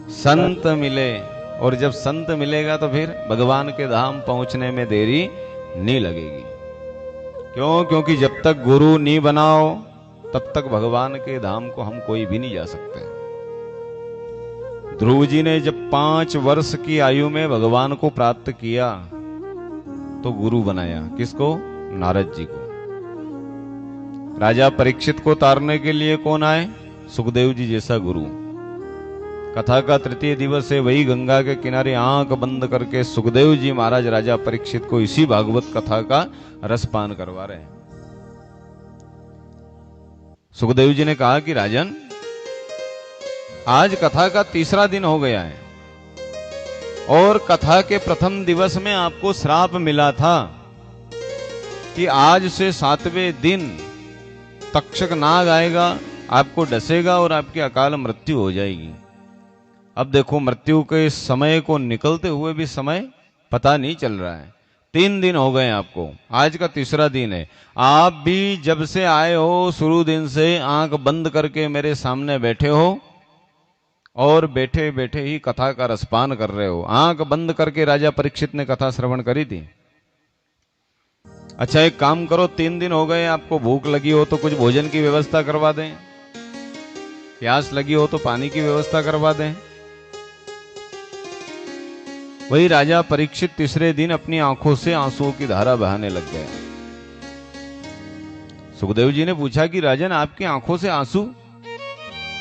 संत मिले, और जब संत मिलेगा तो फिर भगवान के धाम पहुंचने में देरी नहीं लगेगी। क्यों? क्योंकि जब तक गुरु नहीं बनाओ तब तक भगवान के धाम को हम कोई भी नहीं जा सकते। ध्रुव जी ने जब 5 वर्ष की आयु में भगवान को प्राप्त किया तो गुरु बनाया। किसको? नारद जी को। राजा परीक्षित को तारने के लिए कौन आए? सुखदेव जी जैसा गुरु। कथा का तृतीय दिवस है, वही गंगा के किनारे आंख बंद करके सुखदेव जी महाराज राजा परीक्षित को इसी भागवत कथा का रसपान करवा रहे हैं। सुखदेव जी ने कहा कि राजन, आज कथा का तीसरा दिन हो गया है और कथा के प्रथम दिवस में आपको श्राप मिला था कि आज से 7वें दिन तक्षक नाग आएगा, आपको डसेगा और आपकी अकाल मृत्यु हो जाएगी। अब देखो, मृत्यु के समय को निकलते हुए भी समय पता नहीं चल रहा है। 3 दिन हो गए आपको, आज का तीसरा दिन है। आप भी जब से आए हो शुरू दिन से आंख बंद करके मेरे सामने बैठे हो और बैठे बैठे ही कथा का रसपान कर रहे हो। आंख बंद करके राजा परीक्षित ने कथा श्रवण करी थी। अच्छा, एक काम करो, 3 दिन हो गए, आपको भूख लगी हो तो कुछ भोजन की व्यवस्था करवा दें, प्यास लगी हो तो पानी की व्यवस्था करवा दें। वही राजा परीक्षित तीसरे दिन अपनी आंखों से आंसुओं की धारा बहाने लग गया। सुखदेव जी ने पूछा कि राजन, आपकी आंखों से आंसू?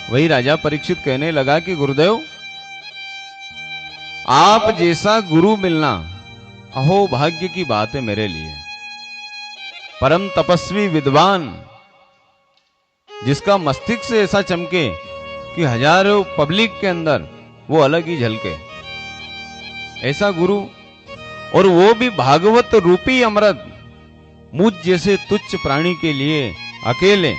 वही राजा परीक्षित कहने लगा कि गुरुदेव, आप जैसा गुरु मिलना अहो भाग्य की बात है मेरे लिए। परम तपस्वी विद्वान, जिसका मस्तिष्क से ऐसा चमके कि हजारों पब्लिक के अंदर वो अलग ही झलके, ऐसा गुरु, और वो भी भागवत रूपी अमृत मुझ जैसे तुच्छ प्राणी के लिए अकेले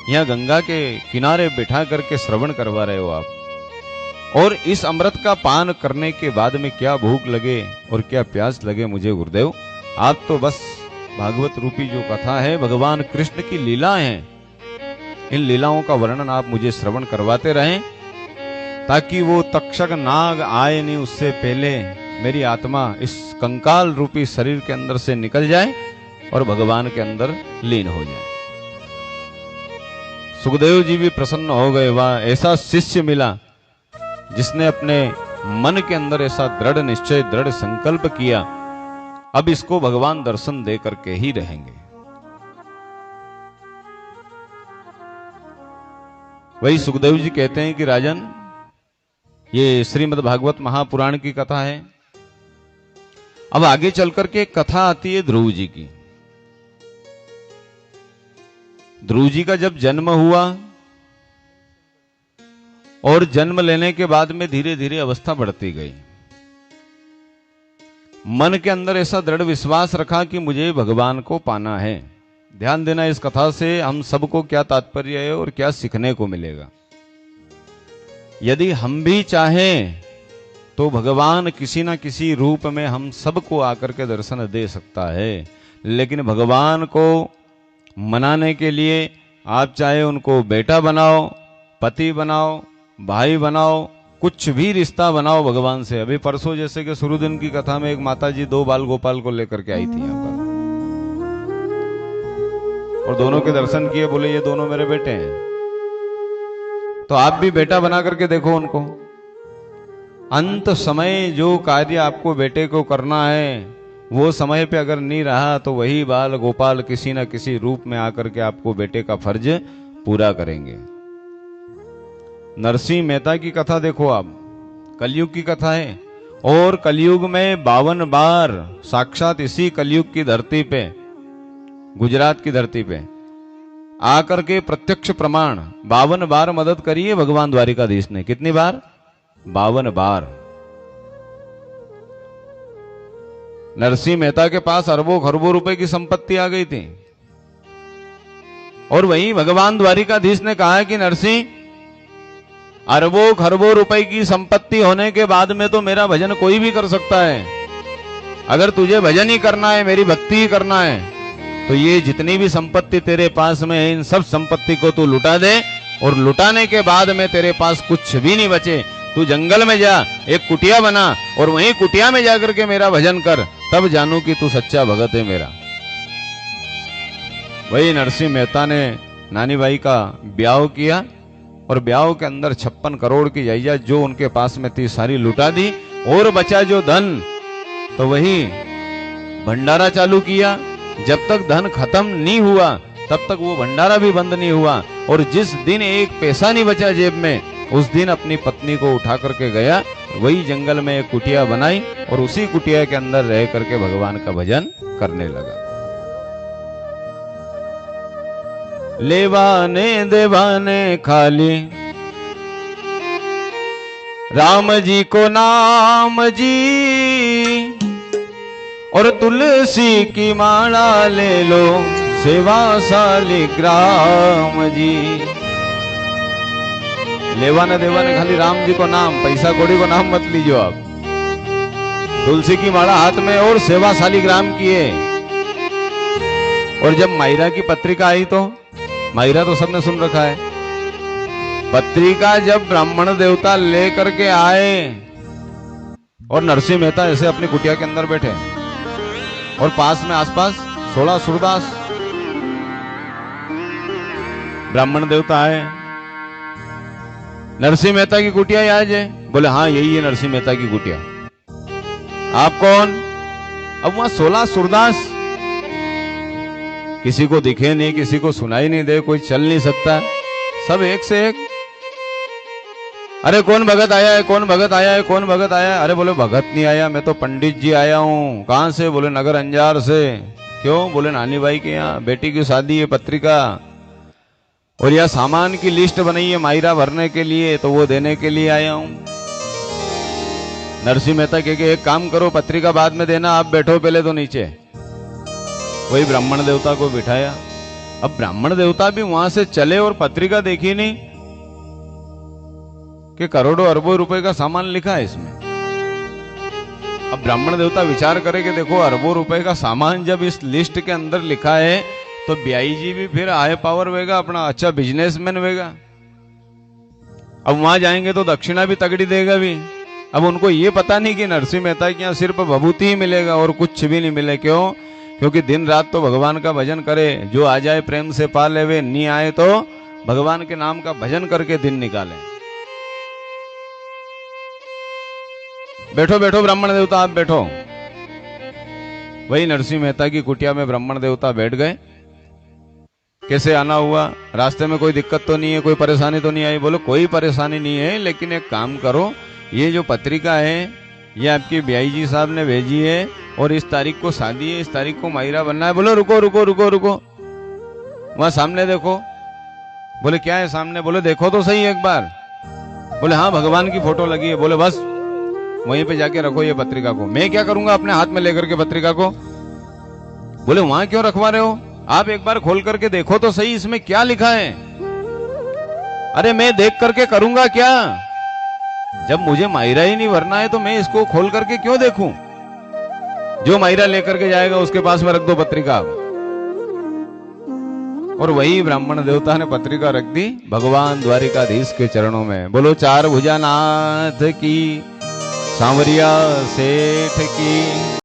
यहां गंगा के किनारे बैठा करके श्रवण करवा रहे हो आप। और इस अमृत का पान करने के बाद में क्या भूख लगे और क्या प्यास लगे मुझे गुरुदेव, आप तो बस भागवत रूपी जो कथा है, भगवान कृष्ण की लीला है, इन लीलाओं का वर्णन आप मुझे श्रवण करवाते रहें, ताकि वो तक्षक नाग आए नहीं उससे पहले मेरी आत्मा इस कंकाल रूपी शरीर के अंदर से निकल जाए और भगवान के अंदर लीन हो जाए। सुखदेव जी भी प्रसन्न हो गए। वाह, ऐसा शिष्य मिला जिसने अपने मन के अंदर ऐसा दृढ़ निश्चय, दृढ़ संकल्प किया, अब इसको भगवान दर्शन दे करके ही रहेंगे। वही सुखदेव जी कहते हैं कि राजन, ये श्रीमद् भागवत महापुराण की कथा है। अब आगे चल करके एक कथा आती है ध्रुव जी की। ध्रुव जी का जब जन्म हुआ और जन्म लेने के बाद में धीरे धीरे अवस्था बढ़ती गई, मन के अंदर ऐसा दृढ़ विश्वास रखा कि मुझे भगवान को पाना है। ध्यान देना, इस कथा से हम सबको क्या तात्पर्य है और क्या सीखने को मिलेगा। यदि हम भी चाहें तो भगवान किसी न किसी रूप में हम सबको आकर के दर्शन दे सकता है, लेकिन भगवान को मनाने के लिए आप चाहे उनको बेटा बनाओ, पति बनाओ, भाई बनाओ, कुछ भी रिश्ता बनाओ भगवान से। अभी परसों जैसे कि शुरू दिन की कथा में एक माता जी 2 बाल गोपाल को लेकर के आई थी यहाँ पर, और दोनों के दर्शन किए, बोले ये दोनों मेरे बेटे हैं। तो आप भी बेटा बना करके देखो उनको। अंत समय जो कार्य आपको बेटे को करना है, वो समय पे अगर नहीं रहा तो वही बाल गोपाल किसी न किसी रूप में आकर के आपको बेटे का फर्ज पूरा करेंगे। नरसिंह मेहता की कथा देखो आप, कलयुग की कथा है, और कलयुग में 52 बार साक्षात इसी कलयुग की धरती पे, गुजरात की धरती पे आकर के प्रत्यक्ष प्रमाण 52 बार मदद करी है भगवान द्वारिकाधीश ने। कितनी बार? 52 बार। नरसिंह मेहता के पास अरबों खरबों रुपए की संपत्ति आ गई थी, और वहीं भगवान द्वारिकाधीश ने कहा कि नरसिंह, अरबों खरबों रुपए की संपत्ति होने के बाद में तो मेरा भजन कोई भी कर सकता है। अगर तुझे भजन ही करना है, मेरी भक्ति ही करना है, तो ये जितनी भी संपत्ति तेरे पास में है, इन सब संपत्ति को तू लुटा दे, और लुटाने के बाद में तेरे पास कुछ भी नहीं बचे तू जंगल में जा, एक कुटिया बना और वहीं कुटिया में जाकर के मेरा भजन कर, तब जानू कि तू सच्चा भगत है मेरा। वही नरसिंह मेहता ने नानी बाई का ब्याह किया और ब्याह के अंदर 56 करोड़ की जायदाद जो उनके पास में थी सारी लुटा दी, और बचा जो धन तो वही भंडारा चालू किया। जब तक धन खत्म नहीं हुआ तब तक वो भंडारा भी बंद नहीं हुआ, और जिस दिन एक पैसा नहीं बचा जेब में उस दिन अपनी पत्नी को उठा करके गया, वही जंगल में एक कुटिया बनाई और उसी कुटिया के अंदर रह करके भगवान का भजन करने लगा। लेवाने देवाने खाली राम जी को नाम जी, और तुलसी की माला ले लो सेवा शालिग्राम जी। लेवाने देवाने खाली राम जी को नाम, पैसा कौड़ी को नाम मत लीजिए आप। तुलसी की माला हाथ में और सेवा शालिग्राम किए। और जब मायरा की पत्रिका आई तो मायरा तो सबने सुन रखा है, पत्रिका जब ब्राह्मण देवता लेकर के आए और नरसिंह मेहता ऐसे अपनी कुटिया के अंदर बैठे और पास में आसपास 16 सूरदास ब्राह्मण देवता आए। नरसिंह मेहता की कुटिया आज है? बोले हाँ यही है नरसिंह मेहता की कुटिया। आप कौन? अब वहां 16 सूरदास, किसी को दिखे नहीं, किसी को सुनाई नहीं दे, कोई चल नहीं सकता, सब एक से एक। अरे कौन भगत आया है, कौन भगत आया है, कौन भगत आया है? अरे बोले भगत नहीं आया, मैं तो पंडित जी आया हूँ। कहां से? बोले नगर अंजार से। क्यों? बोले नानी बाई के यहाँ बेटी की शादी है, पत्रिका और यह सामान की लिस्ट बनाई है मायरा भरने के लिए, तो वो देने के लिए आया हूं। नरसिंह मेहता कहे एक काम करो, पत्रिका बाद में देना, आप बैठो पहले तो नीचे। वही ब्राह्मण देवता को बिठाया। अब ब्राह्मण देवता भी वहां से चले और पत्रिका देखी नहीं कि करोड़ों अरबों रुपए का सामान लिखा है इसमें। अब ब्राह्मण देवता विचार करे कि देखो अरबों रुपए का सामान जब इस लिस्ट के अंदर लिखा है तो ब्याई जी भी फिर हाई पावर होगा, अपना अच्छा बिजनेसमैन होगा। अब वहां जाएंगे तो दक्षिणा भी तगड़ी देगा भी। अब उनको ये पता नहीं कि नरसिंह मेहता के यहाँ सिर्फ भभूति ही मिलेगा और कुछ भी नहीं मिले। क्यों? क्योंकि दिन रात तो भगवान का भजन करे, जो आ जाए प्रेम से पा लेवे, नहीं आए तो भगवान के नाम का भजन करके दिन निकाले। बैठो बैठो ब्राह्मण देवता, आप बैठो। वही नरसिंह मेहता की कुटिया में ब्राह्मण देवता बैठ गए। कैसे आना हुआ? रास्ते में कोई दिक्कत तो नहीं है, कोई परेशानी तो नहीं आई? बोलो कोई परेशानी नहीं है, लेकिन एक काम करो, ये जो पत्रिका है ये आपके ब्याई जी साहब ने भेजी है और इस तारीख को शादी है, इस तारीख को मायरा बनना है। बोलो रुको रुको रुको रुको, वहां सामने देखो। बोले क्या है सामने? बोले देखो तो सही एक बार। बोले हाँ भगवान की फोटो लगी है। बोले बस वहीं पे जाके रखो ये पत्रिका को। मैं क्या करूंगा अपने हाथ में लेकर के पत्रिका को? बोले वहां क्यों रखवा रहे हो? आप एक बार खोल करके देखो तो सही इसमें क्या लिखा है। अरे मैं देख करके करूंगा क्या? जब मुझे मायरा ही नहीं भरना है तो मैं इसको खोल करके क्यों देखूं? जो मायरा लेकर के जाएगा उसके पास में रख दो पत्रिका। और वही ब्राह्मण देवता ने पत्रिका रख दी भगवान द्वारिकाधीश के चरणों में। बोलो चार भुजानाथ की, सांवरिया सेठ की।